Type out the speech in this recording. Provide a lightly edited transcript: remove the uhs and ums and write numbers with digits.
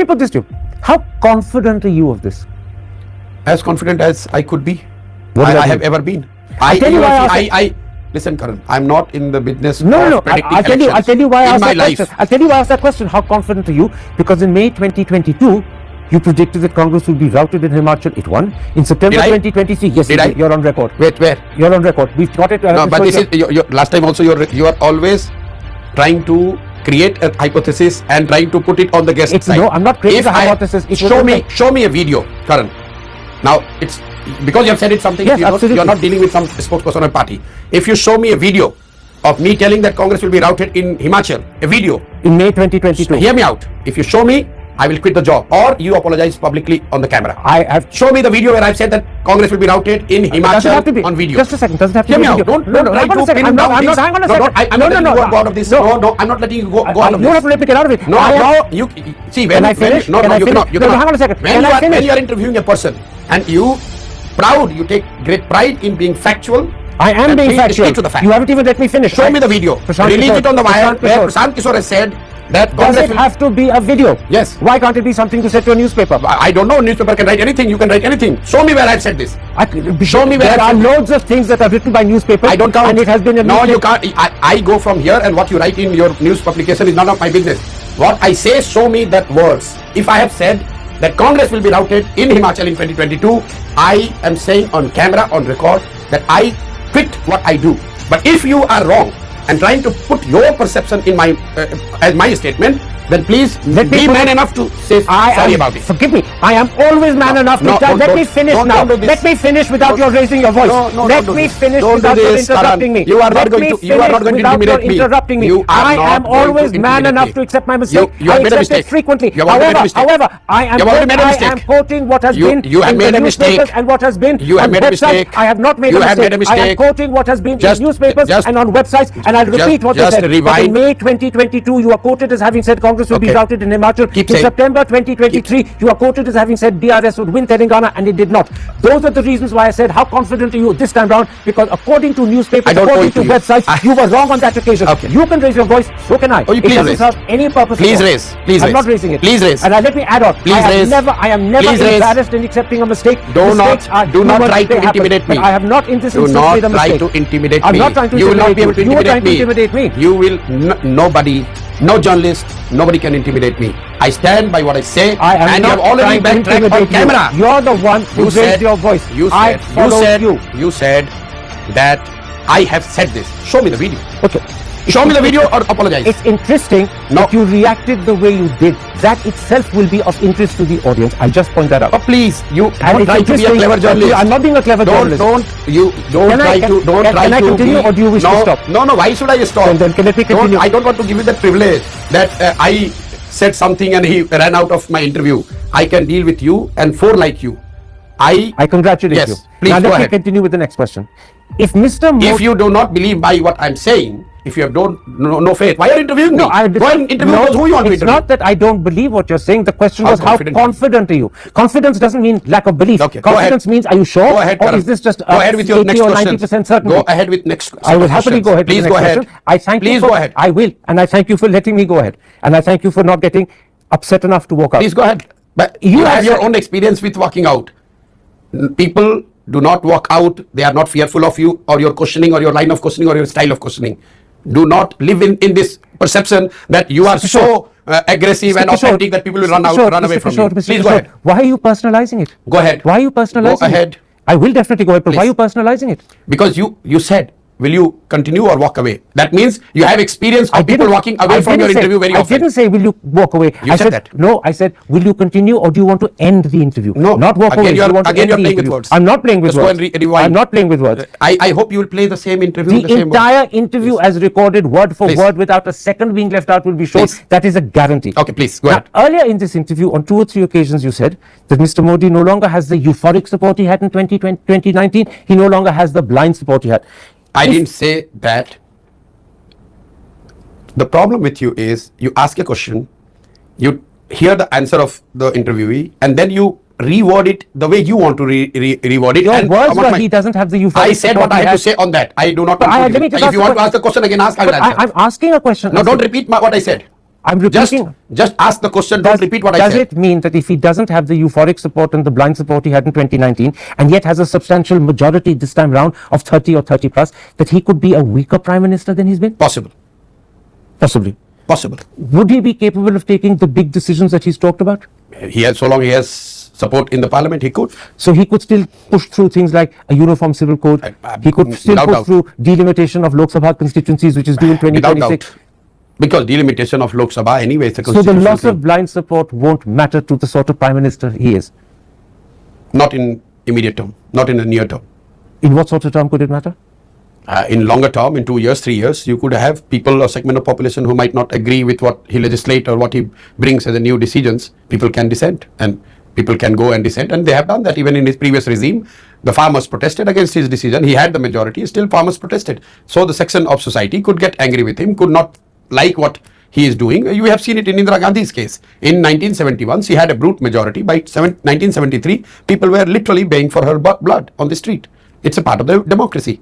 me put this to you. How confident are you of this? As confident as I could be. What does that I have mean? ever been. I'll tell you why I listen, Karan, I'm not in the business No. of predicting I'll tell you why I in asked my that life. question. I'll tell you why I asked that question. How confident are you? Because in May 2022, you predicted that Congress would be routed in Himachal. It won. In September 2023, yes, you're on record. Wait, where? You're on record. We've got it. No, but this is last time also. You are always trying to create a hypothesis and trying to put it on the guest side. No, I'm not creating a hypothesis. Show me a video, Karan. Now it's because you have said it something. Yes, You're not dealing with some spokesperson or party. If you show me a video of me telling that Congress will be routed in Himachal, a video in May 2022. Hear me out. If you show me, I will quit the job, or you apologize publicly on the camera. Show me the video where I've said that Congress will be routed in Himachal on video. Just a second. Doesn't have to Hear be me out. video. Don't try to pin down things. Hang on a second. I'm not letting you go out of this. No, I'm not letting you go out of this. You don't have to let me get out of it. No, you see when I finish? No, you cannot. Hang on a second. When you are interviewing a person and you take great pride in being factual. I am being factual. Stick to the fact. You haven't even let me finish. Show me the video. Release it on the wire where Prashant Kishore has said that does it have to be a video? Yes. Why can't it be something to say to a newspaper? I don't know. A newspaper can write anything. You can write anything. Show me where I've said this. Show me where there are loads of things that are written by newspapers. I don't count. And it has been a no, you can't. I go from here, and what you write in your news publication is none of my business. What I say, show me that words. If I have said that Congress will be routed in Himachal in 2022, I am saying on camera, on record, that I quit what I do. But if you are wrong and trying to put your perception in my as my statement, then please be man enough to say sorry about it. Forgive me. I am always man enough to tell. Let me finish now. Let me finish without your raising your voice. Let me finish without you interrupting me. You are not going to intimidate me. Interrupting me. I am always man enough to accept my mistake. You have made a mistake frequently. However, I am quoting what has been you have made a mistake and what has been. You have made a mistake. I have not made a mistake. I am quoting what has been in newspapers and on websites, and I'll repeat what you said. In May 2022, you are quoted as having said Congress will be routed in Himachal. In September 2023, you are quoted as having said DRS would win Telangana, and it did not. Those are the reasons why I said how confident are you this time round, because according to newspapers, according to websites, you were wrong on that occasion. You can raise your voice, so can I. It doesn't serve any purpose. Please raise. I'm not raising it. Please raise. And let me add on. I am never embarrassed in accepting a mistake. Do not try to intimidate me. I have not in this instance made a mistake. Do not try to intimidate me. I'm not trying to intimidate me. You will not be able to intimidate me. You are trying to intimidate me. You will nobody. No journalist, nobody can intimidate me. I stand by what I say, and you have already backtracked on camera. You're the one who raised your voice. You said that I have said this. Show me the video. Okay. Show me the video or apologize. It's interesting that you reacted the way you did. That itself will be of interest to the audience. I'll just point that out. Oh, please, you don't try to be a clever journalist. I'm not being a clever journalist. Don't try to. Can I continue, or do you wish to stop? No. Why should I stop? Then let me continue. I don't want to give you that privilege that I said something and he ran out of my interview. I can deal with you and four like you. I congratulate you. Please now let me ahead. continue with the next question. If Mr. Modi, if you do not believe by what I'm saying, if you have no faith, why are you interviewing me? Go and interview who you want to interview. It's not that I don't believe what you're saying. The question was how confident are you? Confidence doesn't mean lack of belief. Okay, confidence means are you sure? Go ahead, or is this just go ahead with your 80 or 90% certainty? Go ahead with next question. I will happily go ahead. Please with the go next ahead. Question. I thank Please you. Go ahead. I will, and I thank you for letting me go ahead, and I thank you for not getting upset enough to walk out. Please go ahead. But you have your own experience with walking out. People do not walk out. They are not fearful of you or your questioning or your line of questioning or your style of questioning. Do not live in this perception that you are so aggressive and authentic that people will run away from you. Please go ahead. Why are you personalizing it? Go ahead. Why are you personalizing it? Go ahead. I will definitely go ahead, but why are you personalizing it? Because you said, will you continue or walk away? That means you have experience of people walking away from your interview very often. I didn't say, will you walk away? You said that. No, I said, will you continue or do you want to end the interview? No. Not walk away. You're playing with words. I'm not playing with words. Go and rewind. I'm not playing with words. I hope you will play the same interview. The entire interview as recorded word for word without a second being left out will be shown. That is a guarantee. Okay, please, go ahead. Earlier in this interview, on 2 or 3 occasions, you said that Mr. Modi no longer has the euphoric support he had in 2019. He no longer has the blind support he had. I didn't say that. The problem with you is you ask a question, you hear the answer of the interviewee, and then you reword it the way you want to reword it. Your words were he doesn't have the euphoric I said what I have to say on that. I do not want to. If you want to ask the question again, ask. I will answer. I'm asking a question. No, don't repeat what I said. I'm repeating. Just ask the question, don't repeat what I said. Does it mean that if he doesn't have the euphoric support and the blind support he had in 2019, and yet has a substantial majority this time round of 30 or 30 plus, that he could be a weaker prime minister than he's been? Possible. Possibly. Possible. Would he be capable of taking the big decisions that he's talked about? So long he has support in the parliament, he could. So he could still push through things like a uniform civil code. He could still push through delimitation of Lok Sabha constituencies, which is due in 2026. Because delimitation of Lok Sabha anyway is a So the loss of blind support won't matter to the sort of prime minister he is? Not in immediate term, not in the near term. In what sort of term could it matter? In longer term, in 2 years, 3 years, you could have people or segment of population who might not agree with what he legislates or what he brings as a new decisions. People can dissent and people can go and dissent, and they have done that. Even in his previous regime, the farmers protested against his decision. He had the majority, still farmers protested. So the section of society could get angry with him, could not like what he is doing. You have seen it in Indira Gandhi's case. In 1971, she had a brute majority. By 1973, people were literally baying for her blood on the street. It's a part of the democracy.